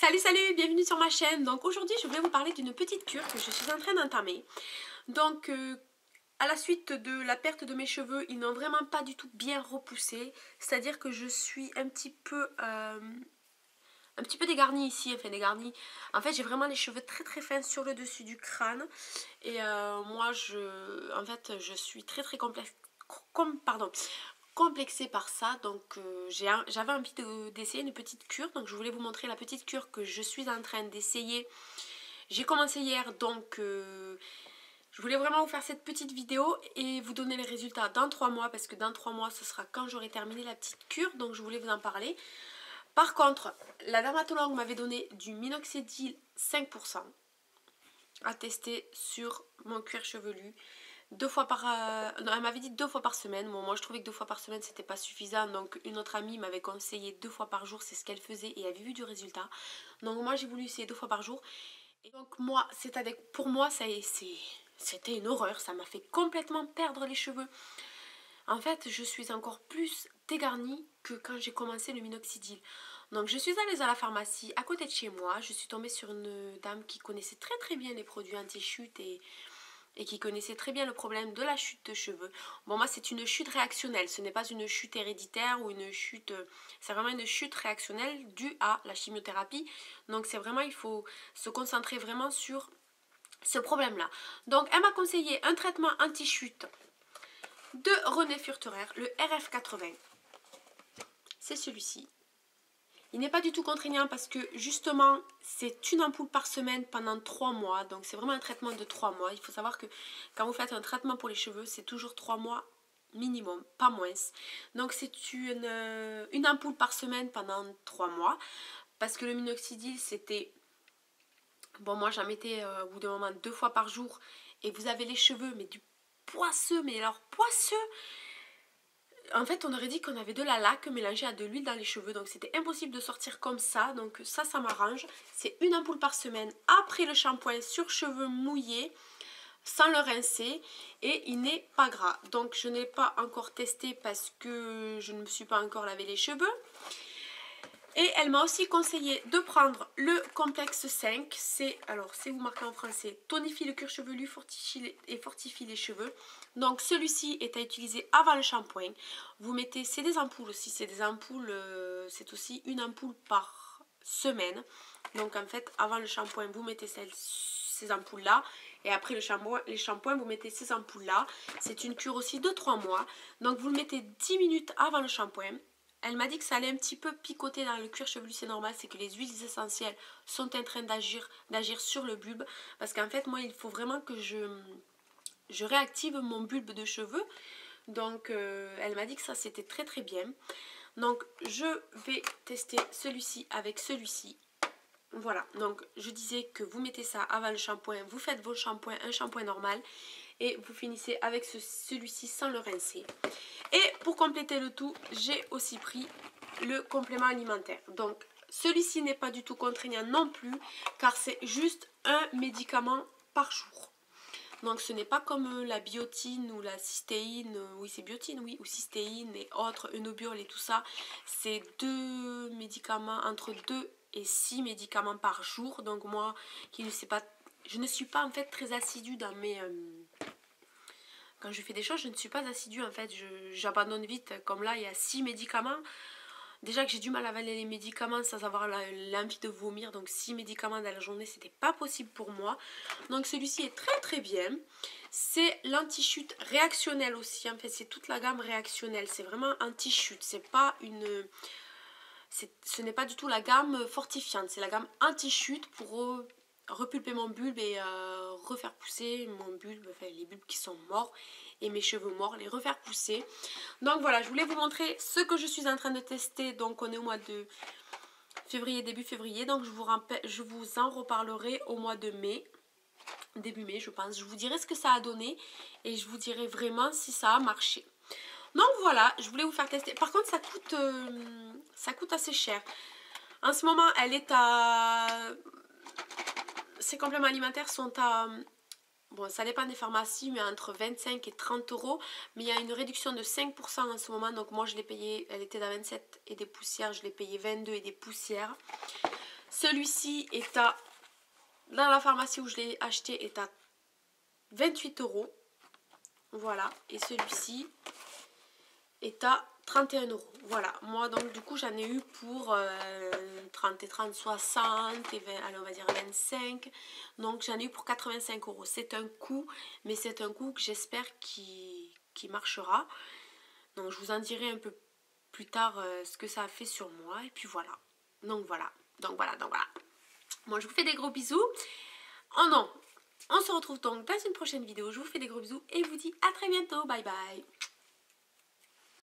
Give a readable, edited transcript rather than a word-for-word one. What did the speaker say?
Salut salut, bienvenue sur ma chaîne. Donc aujourd'hui je voulais vous parler d'une petite cure que je suis en train d'entamer. Donc à la suite de la perte de mes cheveux, ils n'ont vraiment pas du tout bien repoussé. C'est-à-dire que je suis un petit peu dégarnie ici, enfin dégarnie. En fait j'ai vraiment les cheveux très très fins sur le dessus du crâne. Et moi je suis très très complexée par ça, donc j'avais envie d'essayer une petite cure, donc je voulais vous montrer la petite cure que je suis en train d'essayer. J'ai commencé hier, donc je voulais vraiment vous faire cette petite vidéo et vous donner les résultats dans 3 mois, parce que dans 3 mois ce sera quand j'aurai terminé la petite cure, donc je voulais vous en parler. Par contre, la dermatologue m'avait donné du minoxidil 5% à tester sur mon cuir chevelu. Non, elle m'avait dit 2 fois par semaine. Bon, moi je trouvais que 2 fois par semaine c'était pas suffisant, donc une autre amie m'avait conseillé 2 fois par jour, c'est ce qu'elle faisait et avait vu du résultat. Donc moi j'ai voulu essayer 2 fois par jour. Et donc moi, pour moi c'était une horreur, ça m'a fait complètement perdre les cheveux. En fait, je suis encore plus dégarnie que quand j'ai commencé le minoxidil. Donc je suis allée à la pharmacie à côté de chez moi, je suis tombée sur une dame qui connaissait très très bien les produits anti-chute et qui connaissait très bien le problème de la chute de cheveux. Bon, moi c'est une chute réactionnelle, ce n'est pas une chute héréditaire ou une chute, c'est vraiment une chute réactionnelle due à la chimiothérapie. Donc c'est vraiment, il faut se concentrer vraiment sur ce problème là. Donc elle m'a conseillé un traitement anti-chute de René Furterer, le RF80. C'est celui-ci. Il n'est pas du tout contraignant parce que justement c'est une ampoule par semaine pendant 3 mois. Donc c'est vraiment un traitement de 3 mois. Il faut savoir que quand vous faites un traitement pour les cheveux, c'est toujours 3 mois minimum, pas moins. Donc c'est une ampoule par semaine pendant 3 mois. Parce que le minoxidil c'était... Bon, moi j'en mettais au bout d'un moment 2 fois par jour. Et vous avez les cheveux mais du poisseux, mais alors poisseux. En fait, on aurait dit qu'on avait de la laque mélangée à de l'huile dans les cheveux. Donc, c'était impossible de sortir comme ça. Donc, ça m'arrange. C'est une ampoule par semaine après le shampoing sur cheveux mouillés, sans le rincer. Et il n'est pas gras. Donc, je n'ai pas encore testé parce que je ne me suis pas encore lavé les cheveux. Et elle m'a aussi conseillé de prendre le complexe 5. C'est où marqué en français, tonifie le cuir chevelu et fortifie les cheveux. Donc celui-ci est à utiliser avant le shampoing. Vous mettez, c'est des ampoules aussi, c'est des ampoules, c'est aussi une ampoule par semaine. Donc en fait, avant le shampoing, vous mettez ces ampoules-là. Et après les shampoings, vous mettez ces ampoules-là. C'est une cure aussi de 3 mois. Donc vous le mettez 10 minutes avant le shampoing. Elle m'a dit que ça allait un petit peu picoter dans le cuir chevelu, c'est normal, c'est que les huiles essentielles sont en train d'agir sur le bulbe. Parce qu'en fait, moi, il faut vraiment que je réactive mon bulbe de cheveux. Donc, elle m'a dit que ça, c'était très très bien. Donc, je vais tester celui-ci avec celui-ci. Voilà, donc je disais que vous mettez ça avant le shampoing, vous faites vos shampoings, un shampoing normal. Et vous finissez avec celui-ci sans le rincer. Et pour compléter le tout, j'ai aussi pris le complément alimentaire. Donc celui-ci n'est pas du tout contraignant non plus, car c'est juste un médicament par jour. Donc ce n'est pas comme la biotine ou la cystéine, oui c'est biotine, oui, ou cystéine et autres, Eunobiol et tout ça. C'est 2 médicaments, entre 2 et 6 médicaments par jour. Donc moi qui ne sais pas, je ne suis pas en fait très assidue dans mes... quand je fais des choses, je ne suis pas assidue en fait, j'abandonne vite. Comme là, il y a 6 médicaments. Déjà que j'ai du mal à avaler les médicaments sans avoir l'envie de vomir. Donc 6 médicaments dans la journée, c'était pas possible pour moi. Donc celui-ci est très très bien. C'est l'anti-chute réactionnelle aussi. En fait, c'est toute la gamme réactionnelle. C'est vraiment anti-chute. C'est pas une... ce n'est pas du tout la gamme fortifiante. C'est la gamme anti-chute pour... repulper mon bulbe et refaire pousser mon bulbe, enfin les bulbes qui sont morts et mes cheveux morts, les refaire pousser. Donc voilà, je voulais vous montrer ce que je suis en train de tester. Donc on est au mois de février, début février, donc je vous en reparlerai au mois de mai, début mai je pense. Je vous dirai ce que ça a donné et je vous dirai vraiment si ça a marché. Donc voilà, je voulais vous faire tester. Par contre ça coûte assez cher. En ce moment elle est à... Ces compléments alimentaires sont à... Bon, ça dépend des pharmacies, mais entre 25 et 30 euros. Mais il y a une réduction de 5% en ce moment. Donc moi, je l'ai payé, elle était à 27 et des poussières. Je l'ai payé 22 et des poussières. Celui-ci est à, dans la pharmacie où je l'ai acheté, est à 28 €. Voilà, et celui-ci est à 31 €. Voilà, moi donc du coup j'en ai eu pour 30 et 30, 60 et 20, allez on va dire 25. Donc j'en ai eu pour 85 €. C'est un coût, mais c'est un coût que j'espère qui marchera. Donc je vous en dirai un peu plus tard ce que ça a fait sur moi. Et puis voilà. Donc voilà. Moi je vous fais des gros bisous. Oh non, on se retrouve donc dans une prochaine vidéo. Je vous fais des gros bisous et je vous dis à très bientôt. Bye bye.